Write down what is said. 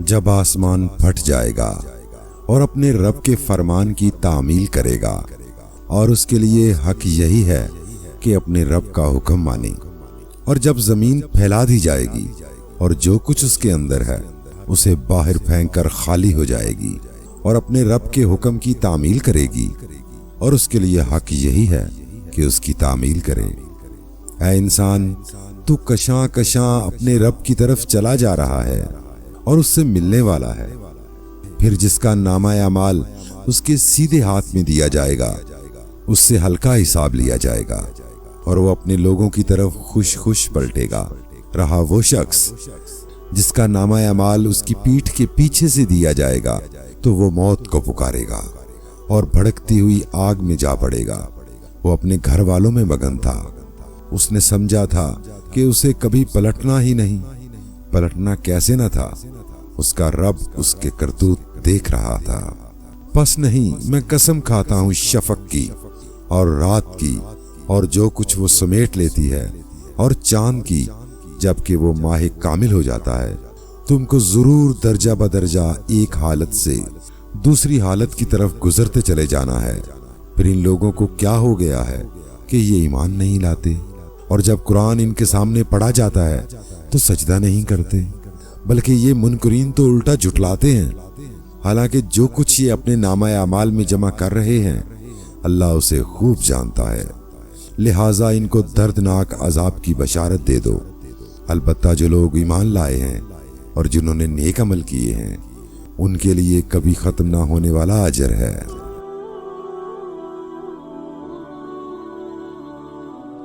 جب آسمان پھٹ جائے گا اور اپنے رب کے فرمان کی تعمیل کرے گا، اور اس کے لیے حق یہی ہے کہ اپنے رب کا حکم مانے، اور جب زمین پھیلا دی جائے گی اور جو کچھ اس کے اندر ہے اسے باہر پھینک کر خالی ہو جائے گی اور اپنے رب کے حکم کی تعمیل کرے گی، اور اس کے لیے حق یہی ہے کہ اس کی تعمیل کرے۔ اے انسان، تو کشاں کشاں اپنے رب کی طرف چلا جا رہا ہے اور اس سے ملنے والا ہے۔ پھر جس کا نامہ اعمال اس کے سیدھے ہاتھ میں دیا جائے گا، اس سے ہلکا حساب لیا جائے گا اور وہ اپنے لوگوں کی طرف خوش خوش پلٹے گا۔ رہا وہ شخص جس کا نامہ اعمال اس کی پیٹھ کے پیچھے سے دیا جائے گا، تو وہ موت کو پکارے گا اور بھڑکتی ہوئی آگ میں جا پڑے گا۔ وہ اپنے گھر والوں میں مگن تھا، اس نے سمجھا تھا کہ اسے کبھی پلٹنا ہی نہیں۔ پلٹنا کیسے نہ تھا، اس کا رب اس کے کرتوت دیکھ رہا تھا۔ پس نہیں، میں قسم کھاتا ہوں شفق کی اور رات کی اور جو کچھ وہ سمیٹ لیتی ہے، اور چاند کی جبکہ وہ ماہ کامل ہو جاتا ہے۔ تم کو ضرور درجہ بدرجہ ایک حالت سے دوسری حالت کی طرف گزرتے چلے جانا ہے۔ پھر ان لوگوں کو کیا ہو گیا ہے کہ یہ ایمان نہیں لاتے، اور جب قرآن ان کے سامنے پڑھا جاتا ہے تو سجدہ نہیں کرتے، بلکہ یہ منکرین تو الٹا جھٹلاتے ہیں، حالانکہ جو کچھ یہ اپنے نامہ اعمال میں جمع کر رہے ہیں اللہ اسے خوب جانتا ہے۔ لہٰذا ان کو دردناک عذاب کی بشارت دے دو، البتہ جو لوگ ایمان لائے ہیں اور جنہوں نے نیک عمل کیے ہیں ان کے لیے کبھی ختم نہ ہونے والا اجر ہے۔